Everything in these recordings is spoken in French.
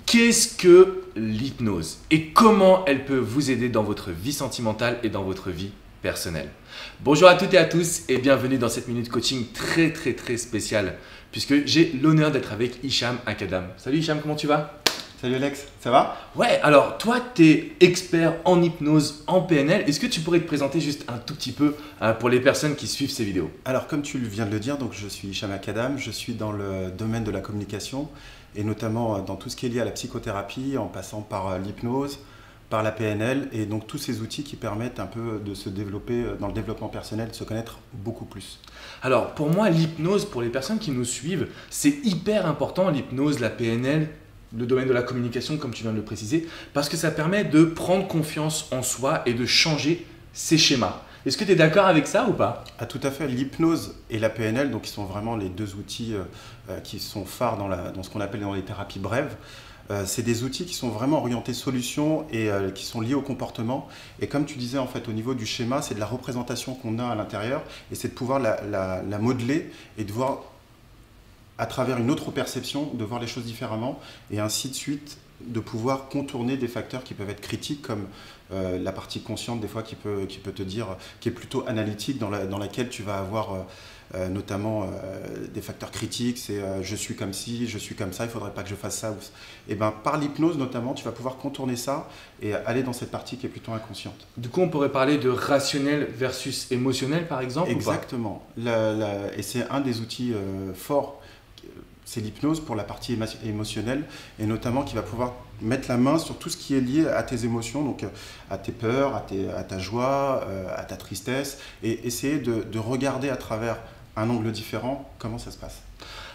Qu'est-ce que l'hypnose et comment elle peut vous aider dans votre vie sentimentale et dans votre vie personnelle? Bonjour à toutes et à tous et bienvenue dans cette minute coaching très spéciale puisque j'ai l'honneur d'être avec Hicham Akadam. Salut Hicham, comment tu vas? Salut Alex, ça va? Ouais, alors toi tu es expert en hypnose, en PNL. Est-ce que tu pourrais te présenter juste un tout petit peu pour les personnes qui suivent ces vidéos? Alors comme tu viens de le dire, donc je suis Hicham Akadam, je suis dans le domaine de la communication et notamment dans tout ce qui est lié à la psychothérapie en passant par l'hypnose, par la PNL et donc tous ces outils qui permettent un peu de se développer dans le développement personnel, de se connaître beaucoup plus. Alors pour moi l'hypnose, pour les personnes qui nous suivent, c'est hyper important l'hypnose, la PNL, le domaine de la communication comme tu viens de le préciser, parce que ça permet de prendre confiance en soi et de changer ses schémas. Est-ce que tu es d'accord avec ça ou pas? Ah, tout à fait, l'hypnose et la PNL, donc, qui sont vraiment les deux outils qui sont phares dans ce qu'on appelle dans les thérapies brèves. C'est des outils qui sont vraiment orientés solutions et qui sont liés au comportement. Et comme tu disais, en fait, au niveau du schéma, c'est de la représentation qu'on a à l'intérieur et c'est de pouvoir la modeler et de voir à travers une autre perception, de voir les choses différemment et ainsi de suite, de pouvoir contourner des facteurs qui peuvent être critiques comme la partie consciente des fois qui peut te dire, qui est plutôt analytique, dans laquelle tu vas avoir notamment des facteurs critiques, c'est je suis comme ci, je suis comme ça, il ne faudrait pas que je fasse ça. Et ben, par l'hypnose notamment, tu vas pouvoir contourner ça et aller dans cette partie qui est plutôt inconsciente. Du coup, on pourrait parler de rationnel versus émotionnel par exemple? Exactement. Et c'est un des outils forts. C'est l'hypnose pour la partie émotionnelle et notamment qui va pouvoir mettre la main sur tout ce qui est lié à tes émotions, donc à tes peurs, à ta joie, à ta tristesse et essayer de regarder à travers un angle différent comment ça se passe.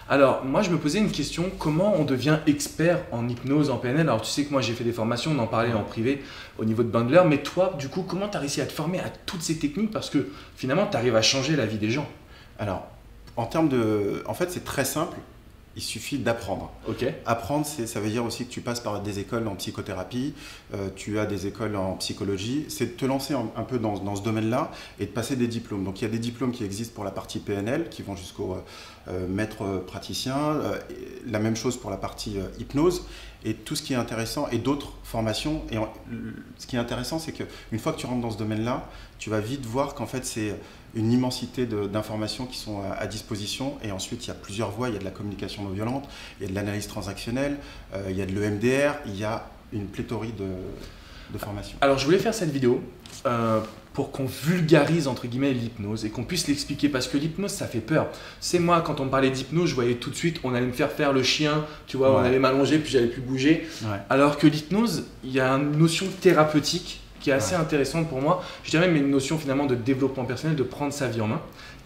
Alors, moi, je me posais une question, comment on devient expert en hypnose, en PNL? Alors, tu sais que moi, j'ai fait des formations, on en parlait en privé au niveau de Bandler, mais toi, du coup, comment tu as réussi à te former à toutes ces techniques? Parce que finalement, tu arrives à changer la vie des gens. Alors, en fait, c'est très simple. Il suffit d'apprendre. Okay. Apprendre, ça veut dire aussi que tu passes par des écoles en psychothérapie, tu as des écoles en psychologie. C'est de te lancer un peu dans ce domaine-là et de passer des diplômes. Donc il y a des diplômes qui existent pour la partie PNL, qui vont jusqu'au maître praticien. La même chose pour la partie hypnose. Et tout ce qui est intéressant, et d'autres formations. Et ce qui est intéressant, c'est qu'une fois que tu rentres dans ce domaine-là, tu vas vite voir qu'en fait, c'est une immensité d'informations qui sont à disposition. Et ensuite, il y a plusieurs voies. Il y a de la communication non violente, il y a de l'analyse transactionnelle, il y a de l'EMDR, il y a une pléthorie de formations. Alors, je voulais faire cette vidéo pour qu'on vulgarise entre guillemets l'hypnose et qu'on puisse l'expliquer parce que l'hypnose ça fait peur. C'est moi quand on me parlait d'hypnose, je voyais tout de suite on allait me faire le chien, tu vois, on allait m'allonger puis j'allais plus bouger. Ouais. Alors que l'hypnose, il y a une notion thérapeutique qui est assez intéressante pour moi. Je dirais même une notion finalement de développement personnel, de prendre sa vie en main.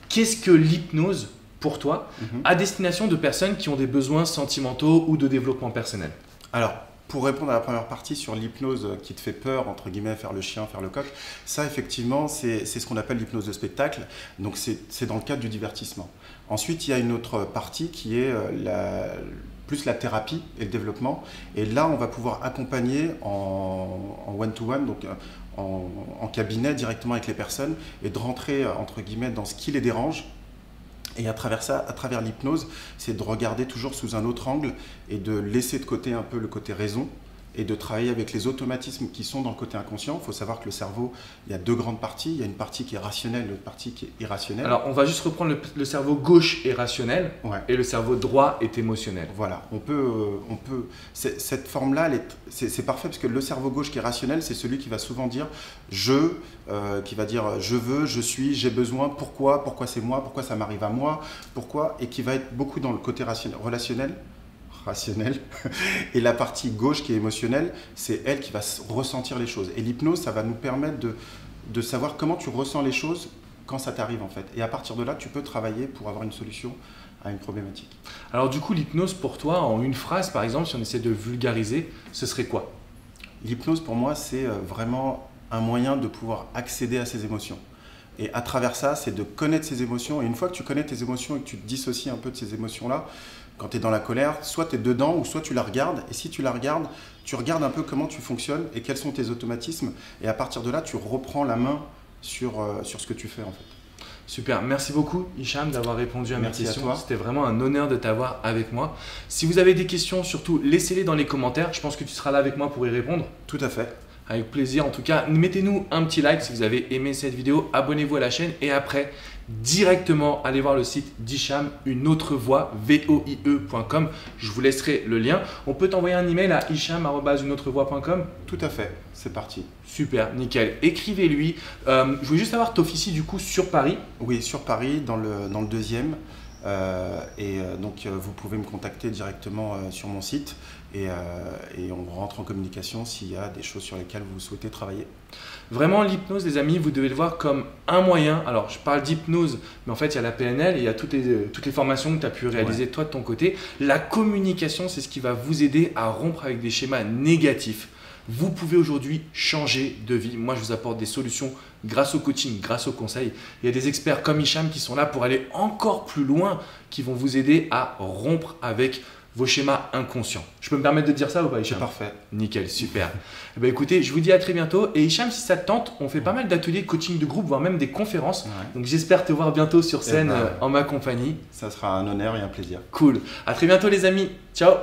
Qu'est-ce que l'hypnose pour toi à destination de personnes qui ont des besoins sentimentaux ou de développement personnel? Alors, pour répondre à la première partie sur l'hypnose qui te fait peur, entre guillemets, faire le chien, faire le coq, ça effectivement c'est ce qu'on appelle l'hypnose de spectacle, donc c'est dans le cadre du divertissement. Ensuite il y a une autre partie qui est plus la thérapie et le développement, et là on va pouvoir accompagner en one-to-one, donc en cabinet directement avec les personnes, et de rentrer entre guillemets dans ce qui les dérange. Et à travers ça, à travers l'hypnose, c'est de regarder toujours sous un autre angle et de laisser de côté un peu le côté raison et de travailler avec les automatismes qui sont dans le côté inconscient. Il faut savoir que le cerveau, il y a deux grandes parties. Il y a une partie qui est rationnelle et une partie qui est irrationnelle. Alors, on va juste reprendre le cerveau gauche est rationnel et le cerveau droit est émotionnel. Voilà, cette forme-là, c'est parfait parce que le cerveau gauche qui est rationnel, c'est celui qui va souvent dire « je », qui va dire « je veux »,« je suis »,« j'ai besoin »,« pourquoi »,« pourquoi c'est moi »,« pourquoi ça m'arrive à moi »,« pourquoi », et qui va être beaucoup dans le côté rationnel. Et la partie gauche qui est émotionnelle, c'est elle qui va ressentir les choses. Et l'hypnose, ça va nous permettre de savoir comment tu ressens les choses quand ça t'arrive en fait. Et à partir de là, tu peux travailler pour avoir une solution à une problématique. Alors du coup, l'hypnose pour toi, en une phrase par exemple, si on essaie de vulgariser, ce serait quoi? L'hypnose pour moi, c'est vraiment un moyen de pouvoir accéder à ses émotions. Et à travers ça, c'est de connaître ses émotions. Et une fois que tu connais tes émotions et que tu te dissocies un peu de ces émotions-là, quand tu es dans la colère, soit tu es dedans ou soit tu la regardes. Et si tu la regardes, tu regardes un peu comment tu fonctionnes et quels sont tes automatismes. Et à partir de là, tu reprends la main sur ce que tu fais en fait. Super, merci beaucoup Hicham d'avoir répondu à mes Merci à questions. toi. C'était vraiment un honneur de t'avoir avec moi. Si vous avez des questions, surtout laissez-les dans les commentaires. Je pense que tu seras là avec moi pour y répondre. Tout à fait. Avec plaisir. En tout cas, mettez-nous un petit like si vous avez aimé cette vidéo. Abonnez-vous à la chaîne et après, directement, allez voir le site d'Hicham, une autre voix, voie.com. Je vous laisserai le lien. On peut t'envoyer un email à hicham@uneautrevoix.com. Tout à fait. C'est parti. Super, nickel. Écrivez-lui. Je voulais juste savoir, t'officies du coup sur Paris. Oui, sur Paris, dans le deuxième. Donc, vous pouvez me contacter directement sur mon site et on rentre en communication s'il y a des choses sur lesquelles vous souhaitez travailler. Vraiment, l'hypnose, les amis, vous devez le voir comme un moyen. Alors, je parle d'hypnose, mais en fait, il y a la PNL et il y a toutes les formations que tu as pu réaliser toi de ton côté. La communication, c'est ce qui va vous aider à rompre avec des schémas négatifs. Vous pouvez aujourd'hui changer de vie. Moi, je vous apporte des solutions grâce au coaching, grâce au conseil. Il y a des experts comme Hicham qui sont là pour aller encore plus loin, qui vont vous aider à rompre avec vos schémas inconscients. Je peux me permettre de dire ça ou pas, Hicham? C'est parfait. Nickel, super. Eh ben, écoutez, je vous dis à très bientôt. Et Hicham, si ça te tente, on fait pas mal d'ateliers coaching de groupe, voire même des conférences. Ouais. Donc j'espère te voir bientôt sur scène ben, en ma compagnie. Ça sera un honneur et un plaisir. Cool. À très bientôt les amis. Ciao.